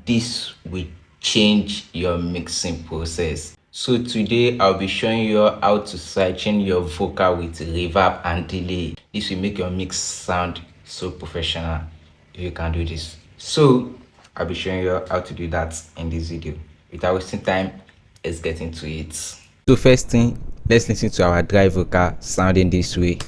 this will change your mixing process. So today I'll be showing you how to sidechain your vocal with reverb and delay. This will make your mix sound so professional if you can do this. So I'll be showing you how to do that in this video. Without wasting time, let's get into it. So first thing, let's listen to our dry vocal sounding this way.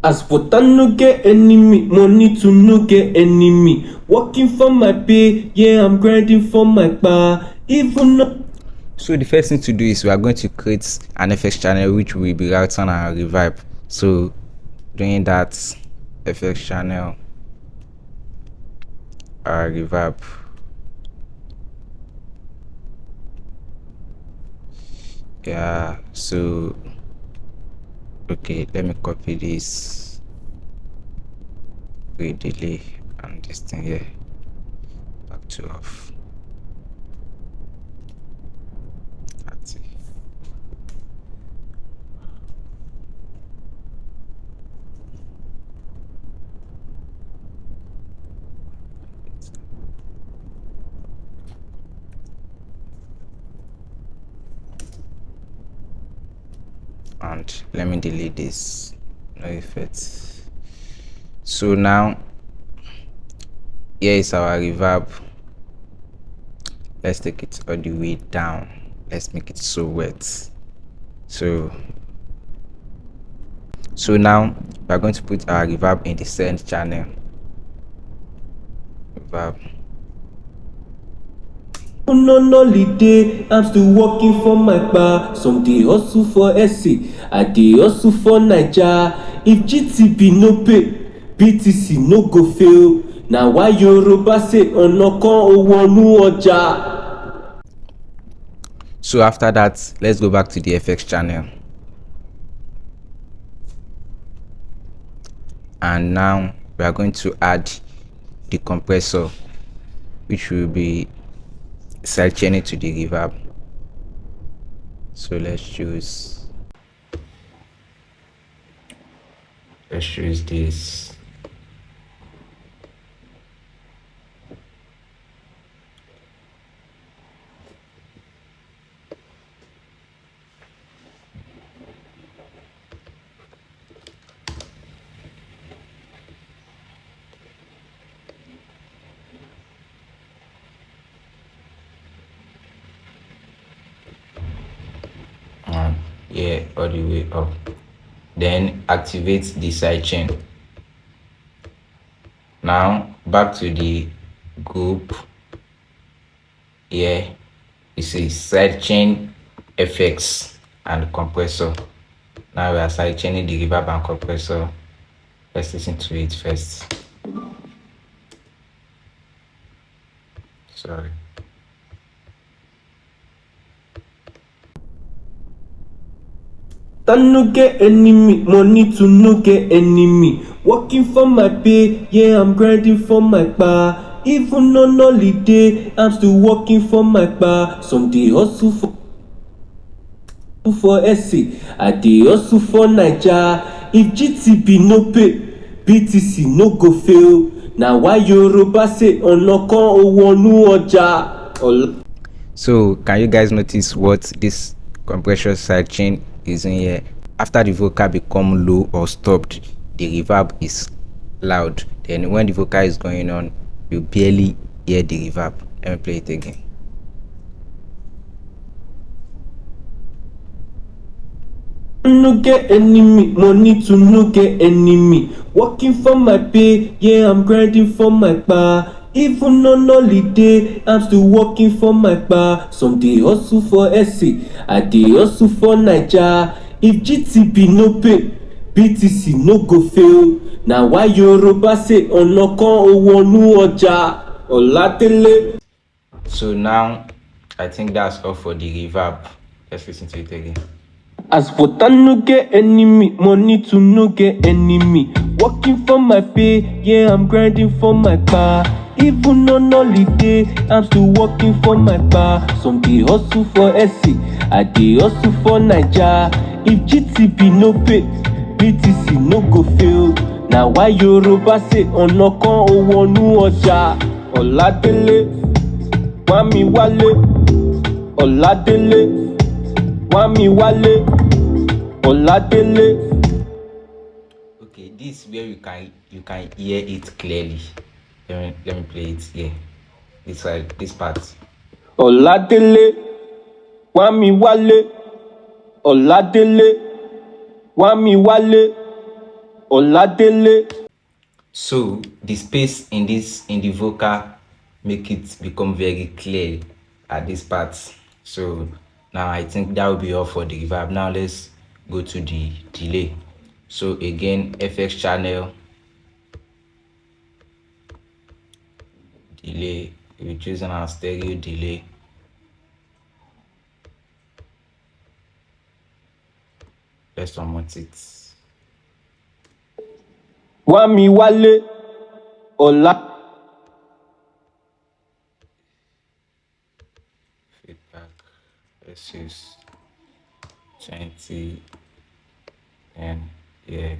As water no get enemy, money to no get enemy. Working for my pay, yeah, I'm grinding for my bar. Even though. So the first thing to do is we are going to create an FX channel which will be routing our reverb. So doing that, FX channel, our reverb. Yeah, so okay, let me copy this with delay and this thing here back to off. That's it. And let me delete this, no effects. So now here is our reverb. Let's take it all the way down. Let's make it so wet. So now we are going to put our reverb in the send channel. Reverb. No holiday, I'm still working for my bar. Some dey hustle for SC, I dey hustle for Naija. If GTB no pay, BTC no go fail. Now why Yoruba say ọ̀nà kan ò wọnú ọjà? So after that, let's go back to the FX channel. And now we are going to add the compressor, which will be sidechaining to the reverb. So let's choose this. Yeah, all the way up. Then activate the sidechain. Now back to the group. Here you see sidechain effects and compressor. Now we are sidechaining the reverb and compressor. Let's listen to it first. Sorry. No get enemy, money to no get enemy. Working for my pay, yeah, I'm grinding for my bar. Even on holiday, I'm still working for my bar. Some dey hustle for SC, I dey hustle for Naija. If GTB no pay, BTC no go fail. Now why Yoruba say ọ̀nà kan ò wọnú ọjà? So can you guys notice what this compression sidechain is in here? After the vocal become low or stopped, the reverb is loud. Then when the vocal is going on, you barely hear the reverb. Let me play it again. No get enemy, money to no get enemy. Working for my pay, yeah, I'm grinding for my bar. Even on holiday, I'm still working for my bar. Some dey hustle for SC, I dey hustle for Naija. If GTB no pay, BTC no go fail. Now why Yoruba say ọ̀nà kan ò wọnú ọjà? Ọlátélé. So now I think that's all for the reverb. Let's listen to it again. As water no get enemy, money to no get enemy. Working for my pay, yeah, I'm grinding for my bar. Even on holiday, I'm still working for my bar. Some dey hustle for SC, I dey hustle for Naija. If GTB no pay, BTC no go fail. Now why Yoruba say ọ̀nà kan ò wọnú ọjà? Ọlátélé. Wami Wale, Oladele, Wami Wale, Oladele. Okay, this where you can hear it clearly. Let me play it here. This side, this part. Oladele, Wami Wale, Oladele, Wami Wale, Oladele. So the space in the vocal make it become very clear at this part. So now I think that will be all for the reverb. Now let's go to the delay. So again, FX channel, delay, we're choosing our stereo delay. Let's promote it. Wami Wale, Ola. Feedback. Let's use 20 and yeah,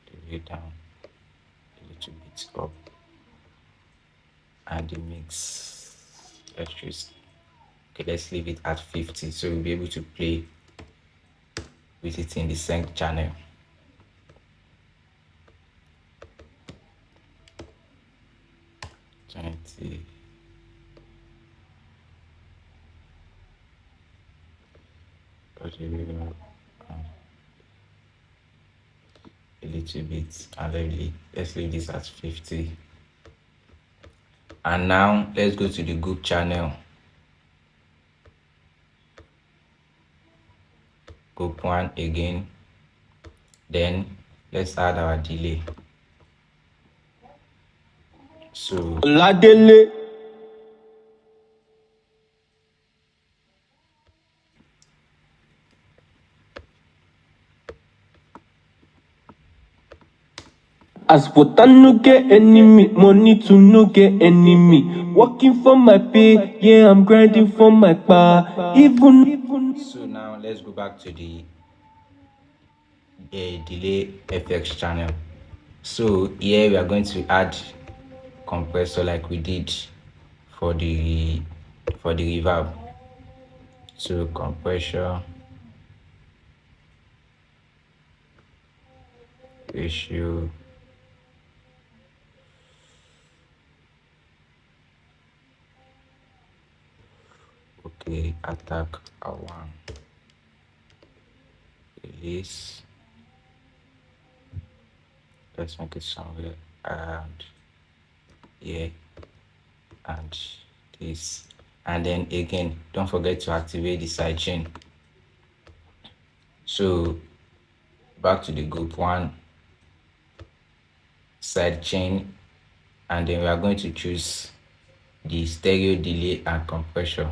delay down, a little bit up, and the mix. Let's choose. Okay, let's leave it at 50 so we'll be able to play with it in the sync channel. A little bit, and let's leave this at 50. And now let's go to the group channel. Group 1 again. Then let's add our delay. So Oladele. As water no get enemy, money to no get enemy. Working for my pay, yeah, I'm grinding for my bar. Even. So now let's go back to the delay FX channel. So here we are going to add compressor like we did for the reverb. So compression ratio, okay, attack R1, release, let's make it somewhere around here and this, and then again don't forget to activate the sidechain. So back to the group 1 sidechain, and then we are going to choose the stereo delay and compression.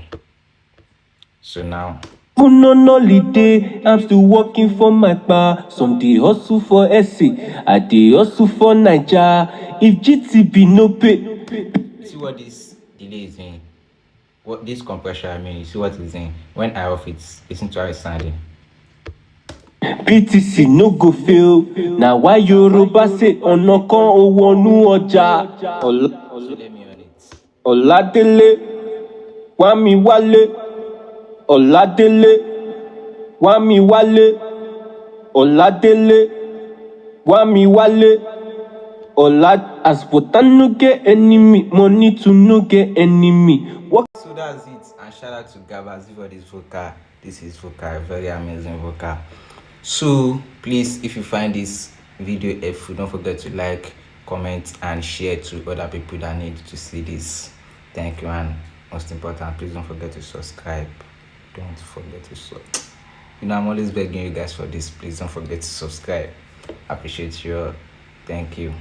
So now even on holiday, I'm still working for my bar. Some dey hustle for SA, I dey hustle for Naija. If GTB no pay, see what this delay is in, what this compression, I mean, you see what it's in. When I off it, listen to how it's sounding. BTC no go fail. Na why Yoruba say ọ̀nà kan ò wọnú ọjà. So let me on it. Oladele, Wami Wale, Oladele, Wami Wale, Oladele, Wami Wale, as water no get enemy, money to no get enemy. So that's it, and shout out to Gabazi for this vocal. This is vocal, very amazing vocal. So please, if you find this video helpful, don't forget to like, comment, and share to other people that need to see this. Thank you, and most important, please don't forget to subscribe. Don't forget to I'm always begging you guys for this. Please don't forget to subscribe. I appreciate you all. Thank you.